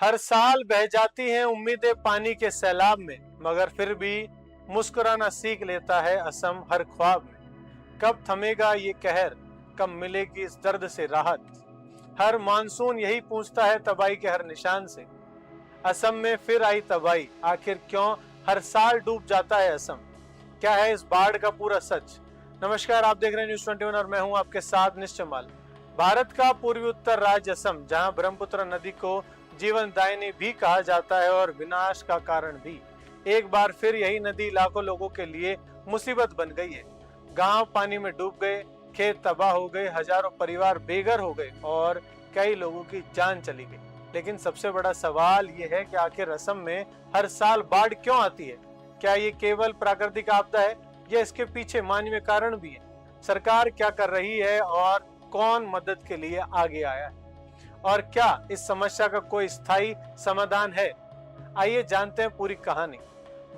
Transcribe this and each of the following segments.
हर साल बह जाती हैं उम्मीदें पानी के सैलाब में, मगर फिर भी मुस्कुराना सीख लेता है असम हर ख्वाब में। कब थमेगा ये कहर, कब मिलेगी इस दर्द से राहत। हर मानसून यही पूछता है तबाही के हर निशान से। असम में फिर आई तबाही, आखिर क्यों हर साल डूब जाता है असम। क्या है इस बाढ़ का पूरा सच। नमस्कार, आप देख रहे हैं न्यूज़ 21 और मैं हूं आपके साथ निश्चमाल। भारत का पूर्वी उत्तर राज्य असम, जहां ब्रह्मपुत्र नदी को जीवनदायिनी भी कहा जाता है और विनाश का कारण भी। एक बार फिर यही नदी लाखों लोगों के लिए मुसीबत बन गई है। गांव पानी में डूब गए, खेत तबाह हो गए, हजारों परिवार बेघर हो गए और कई लोगों की जान चली गई। लेकिन सबसे बड़ा सवाल ये है कि आखिर असम में हर साल बाढ़ क्यों आती है। क्या ये केवल प्राकृतिक आपदा है या इसके पीछे मानवीय कारण भी है। सरकार क्या कर रही है और कौन मदद के लिए आगे आया है, और क्या इस समस्या का कोई स्थायी समाधान है। आइए जानते हैं पूरी कहानी।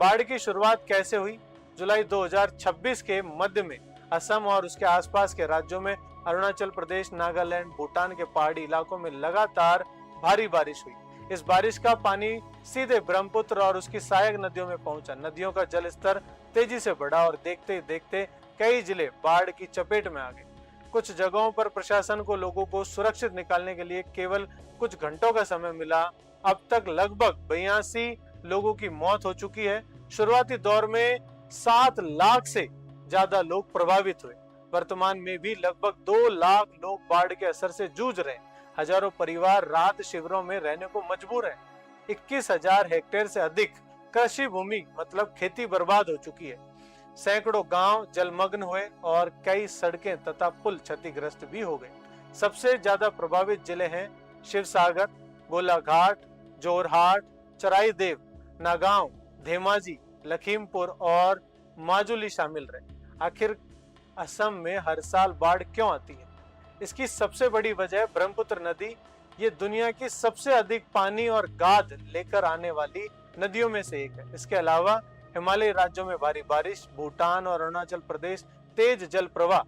बाढ़ की शुरुआत कैसे हुई। जुलाई 2026 के मध्य में असम और उसके आसपास के राज्यों में, अरुणाचल प्रदेश, नागालैंड, भूटान के पहाड़ी इलाकों में लगातार भारी बारिश हुई। इस बारिश का पानी सीधे ब्रह्मपुत्र और उसकी सहायक नदियों में पहुंचा। नदियों का जल स्तर तेजी से बढ़ा और देखते ही देखते कई जिले बाढ़ की चपेट में आ गए। कुछ जगहों पर प्रशासन को लोगों को सुरक्षित निकालने के लिए केवल कुछ घंटों का समय मिला। अब तक लगभग 82 लोगों की मौत हो चुकी है। शुरुआती दौर में 7 लाख से ज्यादा लोग प्रभावित हुए। वर्तमान में भी लगभग 2 लाख लोग बाढ़ के असर से जूझ रहे हैं। हजारों परिवार राहत शिविरों में रहने को मजबूर हैं। 21,000 हेक्टेयर से अधिक कृषि भूमि मतलब खेती बर्बाद हो चुकी है। सैकड़ों गांव जलमग्न हुए और कई सड़कें तथा पुल क्षतिग्रस्त भी हो गए। सबसे ज्यादा प्रभावित जिले हैं शिवसागर, गोलाघाट, जोरहाट, चराईदेव, नागांव, धेमाजी, लखीमपुर और माजुली शामिल रहे। आखिर असम में हर साल बाढ़ क्यों आती है। इसकी सबसे बड़ी वजह ब्रह्मपुत्र नदी। ये दुनिया की सबसे अधिक पानी और गाद लेकर आने वाली नदियों में से एक है। इसके अलावा हिमालयी राज्यों में भारी बारिश, भूटान और अरुणाचल प्रदेश तेज जल प्रवाह,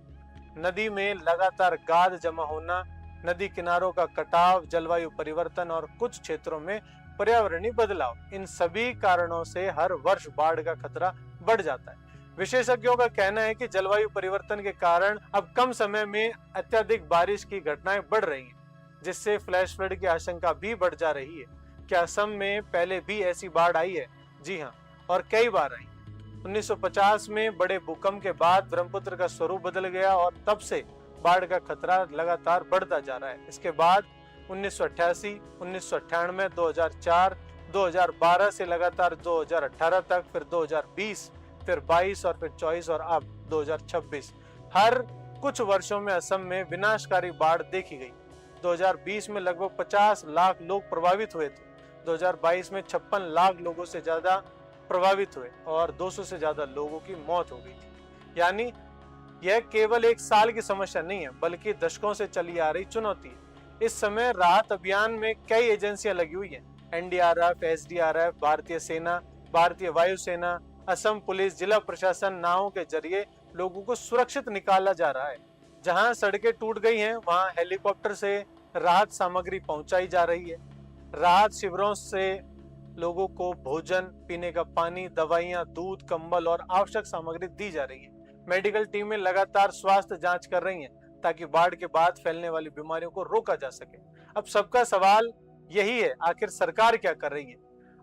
नदी में लगातार गाद जमा होना, नदी किनारों का कटाव, जलवायु परिवर्तन और कुछ क्षेत्रों में पर्यावरणीय बदलाव, इन सभी कारणों से हर वर्ष बाढ़ का खतरा बढ़ जाता है। विशेषज्ञों का कहना है कि जलवायु परिवर्तन के कारण अब कम समय में अत्यधिक बारिश की घटनाएं बढ़ रही हैं, जिससे फ्लैश फ्लड की आशंका भी बढ़ जा रही है। क्या असम में पहले भी ऐसी बाढ़ आई है? जी हाँ, और कई बार आई। 1950 में बड़े भूकंप के बाद ब्रह्मपुत्र का स्वरूप बदल गया और तब से बाढ़ का खतरा लगातार बढ़ता जा रहा है। इसके बाद 1988, 1998, 2004, 2012 से लगातार 2018 तक, फिर 2020, फिर 22 और फिर 24 और अब 2026। हर कुछ वर्षों में असम में विनाशकारी बाढ़ देखी गई। 2020 में लगभग 50 लाख लोग प्रभावित हुए थे। 2022 में 56 लाख लोगों से ज्यादा प्रभावित हुए और 200 से ज्यादा लोगों की मौत हो गई थी। यानी यह केवल एक साल की समस्या नहीं है, बल्कि दशकों से चली आ रही चुनौती है। इस समय राहत अभियान में कई एजेंसियां लगी हुई हैं। एनडीआरएफ, एसडीआरएफ, भारतीय सेना, भारतीय वायुसेना, असम पुलिस, जिला प्रशासन, नावों के जरिए लोगों को सुरक्षित निकाला जा रहा है। जहां सड़कें टूट गई हैं, वहां हेलीकॉप्टर से राहत सामग्री पहुंचाई जा रही है। राहत शिविरों से लोगों को भोजन, पीने का पानी, दवाइयां, दूध, कंबल और आवश्यक सामग्री दी जा रही है। मेडिकल टीमें लगातार स्वास्थ्य जांच कर रही हैं ताकि बाढ़ के बाद फैलने वाली बीमारियों को रोका जा सके। अब सबका सवाल यही है, आखिर सरकार क्या कर रही है।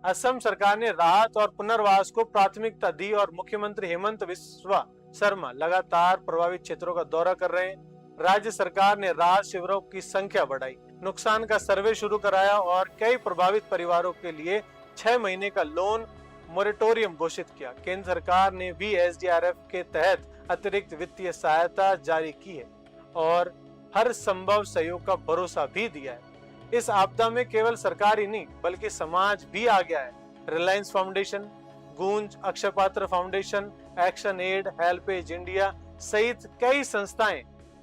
असम सरकार ने राहत और पुनर्वास को प्राथमिकता दी और मुख्यमंत्री हेमंत बिस्वा शर्मा लगातार प्रभावित क्षेत्रों का दौरा कर रहे हैं। राज्य सरकार ने राहत शिविरों की संख्या बढ़ाई, नुकसान का सर्वे शुरू कराया और कई प्रभावित परिवारों के लिए 6 महीने का लोन मोरेटोरियम घोषित किया। केंद्र सरकार ने भी एसडीआरएफ के तहत अतिरिक्त वित्तीय सहायता जारी की है और हर संभव सहयोग का भरोसा भी दिया है। इस आपदा में केवल सरकार ही नहीं बल्कि समाज भी आ गया है। Reliance Foundation, Goonj, Akshayapatra foundation, Action Aid, HelpAge India सहित कई संस्थाएं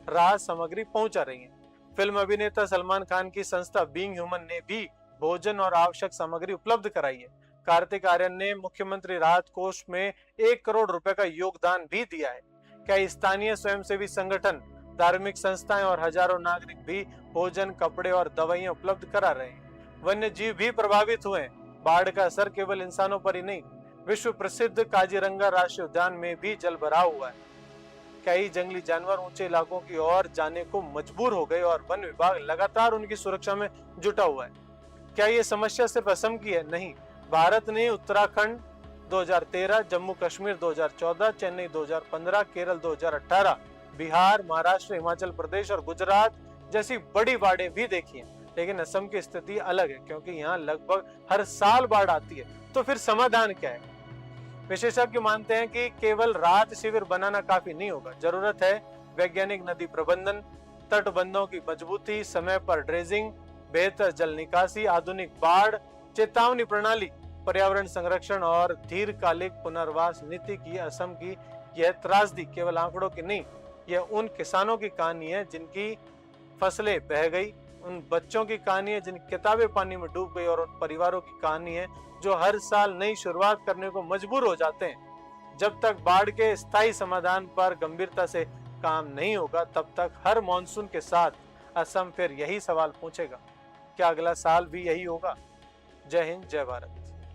राहत सामग्री पहुंचा रही हैं। फिल्म अभिनेता सलमान खान की संस्था बीइंग ह्यूमन ने भी भोजन और आवश्यक सामग्री उपलब्ध कराई है। कार्तिक आर्यन ने मुख्यमंत्री राहत कोष में 1 करोड़ रुपए का योगदान भी दिया है। कई स्थानीय स्वयंसेवी संगठन, धार्मिक संस्थाएं और हजारों नागरिक भी भोजन, कपड़े और दवाइयां उपलब्ध करा रहे हैं। वन्य जीव भी प्रभावित हुए हैं। बाढ़ का असर केवल इंसानों पर ही नहीं, विश्व प्रसिद्ध काजीरंगा राष्ट्रीय उद्यान में भी जलभराव हुआ है। कई जंगली जानवर ऊंचे इलाकों की ओर जाने को मजबूर हो गए और वन विभाग लगातार उनकी सुरक्षा में जुटा हुआ है। क्या ये समस्या सिर्फ असम की है? नहीं, भारत ने उत्तराखंड 2013, जम्मू कश्मीर 2014, चेन्नई 2015, केरल 2018, बिहार, महाराष्ट्र, हिमाचल प्रदेश और गुजरात जैसी बड़ी बाढ़ें भी देखी हैं। लेकिन असम की स्थिति अलग है, क्योंकि यहाँ लगभग हर साल बाढ़ आती है। तो फिर समाधान क्या है? विशेषज्ञ मानते हैं कि केवल राहत शिविर बनाना काफी नहीं होगा। जरूरत है वैज्ञानिक नदी प्रबंधन, तटबंधों की मजबूती, समय पर ड्रेजिंग, बेहतर जल निकासी, आधुनिक बाढ़ चेतावनी प्रणाली, पर्यावरण संरक्षण और दीर्घकालिक पुनर्वास नीति की। असम की यह त्रासदी केवल आंकड़ों की नहीं, यह उन किसानों की कहानी है जिनकी फसलें बह गई, उन बच्चों की कहानी है जिनकी किताबें पानी में डूब गई, और उन परिवारों की कहानी है जो हर साल नई शुरुआत करने को मजबूर हो जाते हैं। जब तक बाढ़ के स्थायी समाधान पर गंभीरता से काम नहीं होगा, तब तक हर मॉनसून के साथ असम फिर यही सवाल पूछेगा, क्या अगला साल भी यही होगा? जय हिंद, जय भारत।